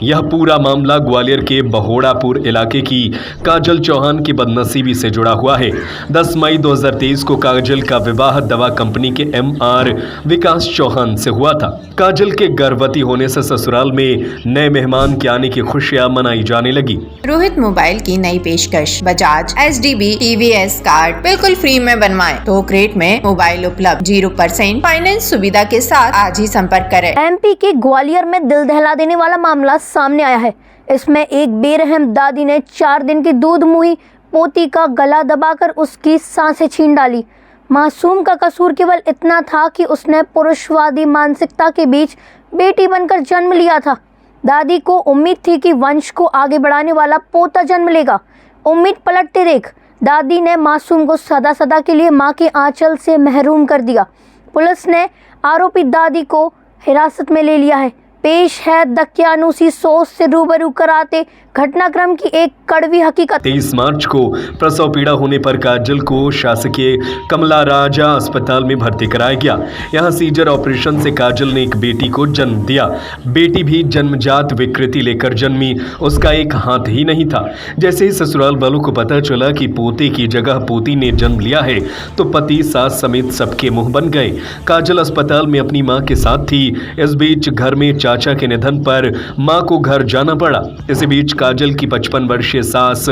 यह पूरा मामला ग्वालियर के बहोड़ापुर इलाके की काजल चौहान की बदनसीबी से जुड़ा हुआ है। 10 मई 2023 को काजल का विवाह दवा कंपनी के MR विकास चौहान से हुआ था। काजल के गर्भवती होने से ससुराल में नए मेहमान के आने की खुशियां मनाई जाने लगी। रोहित मोबाइल की नई पेशकश, बजाज HDB TVS कार्ड बिल्कुल फ्री में बनवाएं। तो क्रेट में मोबाइल उपलब्ध, 0% फाइनेंस सुविधा के साथ आज ही संपर्क करें। MP के ग्वालियर में दिल दहला देने वाला मामला सामने आया है। इसमें एक बेरहम दादी ने 4 दिन की दूध मुही पोती का गला दबाकर उसकी सांसें छीन डाली। मासूम का कसूर केवल इतना था कि उसने पुरुषवादी मानसिकता के बीच बेटी बनकर जन्म लिया था। दादी को उम्मीद थी कि वंश को आगे बढ़ाने वाला पोता जन्म लेगा। उम्मीद पलटते देख दादी ने मासूम को सदा सदा के लिए मां के आंचल से महरूम कर दिया। पुलिस ने आरोपी दादी को हिरासत में ले लिया है। पेश है दकियानूसी सोच से रूबरू कराते घटनाक्रम की एक कड़वी हकीकत। 23 मार्च को प्रसव पीड़ा होने पर काजल को शासकीय कमला राजा अस्पताल में भर्ती कराया गया। यहां सीजर ऑपरेशन से काजल ने एक बेटी को जन्म दिया। बेटी भी जन्मजात विकृति लेकर जन्मी, उसका एक हाथ ही नहीं था। जैसे ही ससुराल वालों को पता चला कि पोते की जगह पोती ने जन्म लिया है तो पति सास समेत सबके मुंह बन गए। काजल अस्पताल में अपनी मां के साथ थी। इस बीच घर में चाचा के निधन पर मां को घर जाना पड़ा। इसी बीच काजल की 55 वर्षीय सास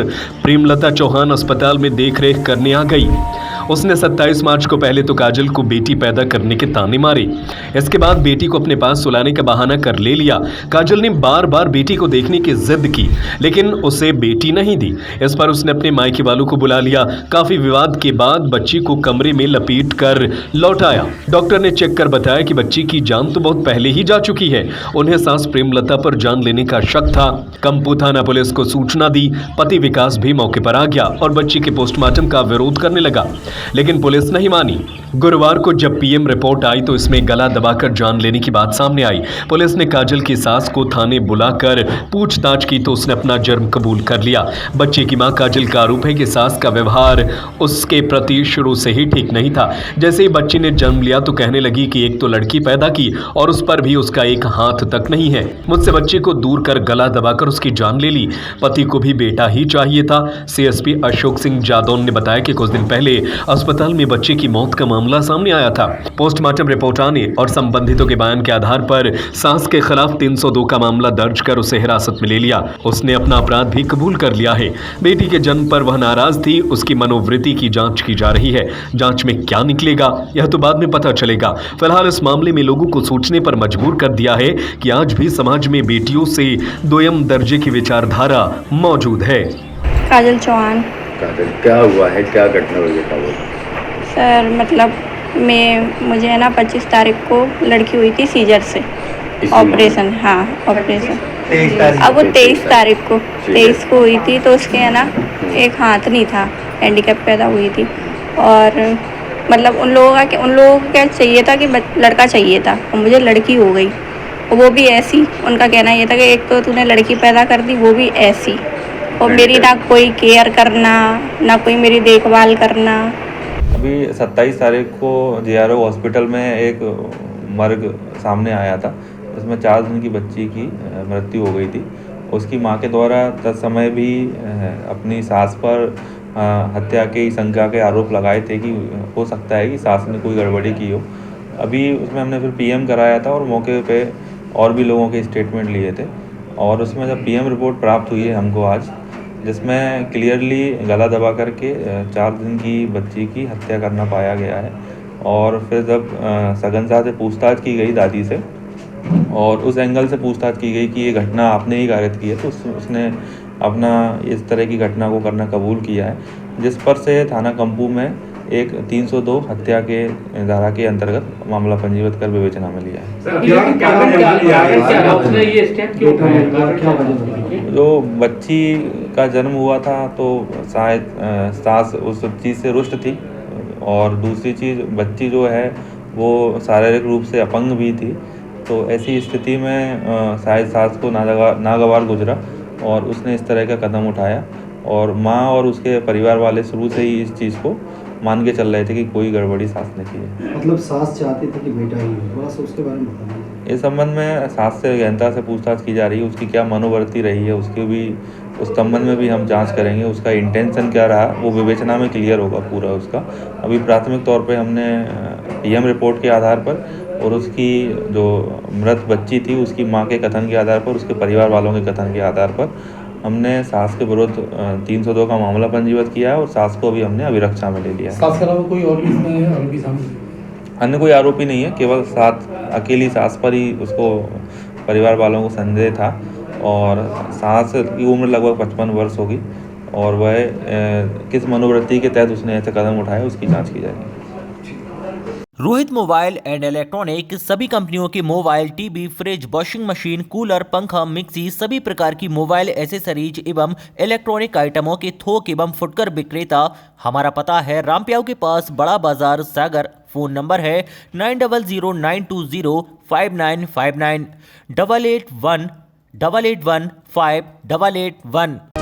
प्रेमलता चौहान अस्पताल में देखरेख करने आ गई। उसने 27 मार्च को पहले तो काजल को बेटी पैदा करने के ताने मारे। इसके बाद बेटी को अपने पास सुलाने का बहाना कर ले लिया। काजल ने बार बार बेटी को देखने की जिद की, लेकिन उसे बेटी नहीं दी। इस पर उसने अपने मायके वालों को बुला लिया। काफी विवाद के बाद बच्ची को कमरे में लपेट कर लौटाया। डॉक्टर ने चेक कर बताया कि बच्ची की जान तो बहुत पहले ही जा चुकी है। उन्हें सास प्रेमलता पर जान लेने का शक था। कंपू थाना पुलिस को सूचना दी। पति विकास भी मौके पर आ गया और बच्ची के पोस्टमार्टम का विरोध करने लगा, लेकिन पुलिस नहीं मानी। गुरुवार को जब PM रिपोर्ट आई तो इसमें गला दबाकर जान लेने की बात सामने आई। पुलिस ने काजल की सास को थाने बुलाकर पूछताछ की तो उसने अपना जुर्म कबूल कर लिया। बच्चे की मां काजल का आरोप है कि सास का व्यवहार उसके प्रति शुरू से ही ठीक नहीं था। जैसे ही बच्ची ने जन्म लिया तो कहने लगी कि एक तो लड़की पैदा की और उस पर भी उसका एक हाथ तक नहीं है। मुझसे बच्चे को दूर कर गला दबाकर उसकी जान ले ली। पति को भी बेटा ही चाहिए था। CSP अशोक सिंह जादौन ने बताया कि कुछ दिन पहले अस्पताल में बच्चे की मौत का मामला सामने आया था। पोस्टमार्टम रिपोर्ट आने और संबंधितों के बयान के आधार पर सास के खिलाफ 302 का मामला दर्ज कर उसे हिरासत में ले लिया। उसने अपना अपराध भी कबूल कर लिया है। बेटी के जन्म पर वह नाराज थी। उसकी मनोवृत्ति की जांच की जा रही है। जांच में क्या निकलेगा यह तो बाद में पता चलेगा। फिलहाल इस मामले में लोगों को सोचने पर मजबूर कर दिया है कि आज भी समाज में बेटियों से दोयम दर्जे की विचारधारा मौजूद है। काजल चौहान। काजल, क्या हुआ है, क्या घटना हुई है? सर मतलब मुझे है ना 25 तारीख को लड़की हुई थी सीजर से ऑपरेशन। हाँ ऑपरेशन। अब वो 23 तारीख को 23 को हुई थी तो उसके है ना एक हाथ नहीं था, हैंडीकैप पैदा हुई थी। और मतलब उन लोगों को क्या चाहिए था कि लड़का चाहिए था और मुझे लड़की हो गई। वो भी ऐसी, उनका कहना ये था कि एक तो तूने लड़की पैदा कर दी, वो भी ऐसी, और मेरी ना कोई केयर करना ना कोई मेरी देखभाल करना। अभी 27 तारीख को JRO हॉस्पिटल में एक मर्ग सामने आया था। इसमें 4 दिन की बच्ची की मृत्यु हो गई थी। उसकी मां के द्वारा तत्समय भी अपनी सास पर हत्या की शंका के आरोप लगाए थे कि हो सकता है कि सास ने कोई गड़बड़ी की हो। अभी उसमें हमने फिर PM कराया था और मौके पे और भी लोगों के स्टेटमेंट लिए थे। और उसमें जब PM रिपोर्ट प्राप्त हुई है हमको आज, जिसमें क्लियरली गला दबा करके 4 दिन की बच्ची की हत्या करना पाया गया है। और फिर जब सगनसा से पूछताछ की गई दादी से और उस एंगल से पूछताछ की गई कि ये घटना आपने ही कारित की है, तो उसने अपना इस तरह की घटना को करना कबूल किया है, जिस पर से थाना कंपू में एक 302 हत्या के धारा के अंतर्गत मामला पंजीबद्ध कर विवेचना में लिया है। जो बच्ची का जन्म हुआ था तो शायद सास उस चीज़ से रुष्ट थी, और दूसरी चीज़ बच्ची जो है वो शारीरिक रूप से अपंग भी थी। तो ऐसी स्थिति में शायद सास को नागवार गुजरा और उसने इस तरह का कदम उठाया। और माँ और उसके परिवार वाले शुरू से ही इस चीज़ को मान के चल रहे थे कि कोई गड़बड़ी सास ने की है। मतलब सास चाहती थी कि बेटा ही हो, थोड़ा सा उसके बारे में बताइए। इस संबंध में सास से गहनता से पूछताछ की जा रही है, उसकी क्या मनोवृत्ति रही है, उसके भी उस संबंध में भी हम जांच करेंगे, उसका इंटेंशन क्या रहा वो विवेचना में क्लियर होगा पूरा उसका। अभी प्राथमिक तौर पे हमने पीएम रिपोर्ट के आधार पर और उसकी जो मृत बच्ची थी उसकी मां के कथन के आधार पर, उसके परिवार वालों के कथन के आधार पर हमने सास के विरुद्ध 302 का मामला पंजीबद्ध किया है और सास को भी हमने अभिरक्षा में ले लिया है। सास के अलावा कोई और भी इसमें आरोपी शामिल? अन्य कोई आरोपी नहीं है, केवल अकेली सास पर ही उसको परिवार वालों को संदेह था और सास की उम्र लगभग 55 वर्ष होगी और वह किस मनोवृत्ति के तहत उसने ऐसे कदम उठाए उसकी जांच की जाएगी। रोहित मोबाइल एंड इलेक्ट्रॉनिक सभी कंपनियों के mobile, TV, fridge, washing machine, cooler, पंखा, मिक्सी सभी प्रकार की मोबाइल एसेसरीज एवं इलेक्ट्रॉनिक आइटमों के थोक एवं फुटकर विक्रेता। हमारा पता है रामप्याऊ के पास, बड़ा बाजार, सागर। फोन नंबर है 9009205959 8818158815।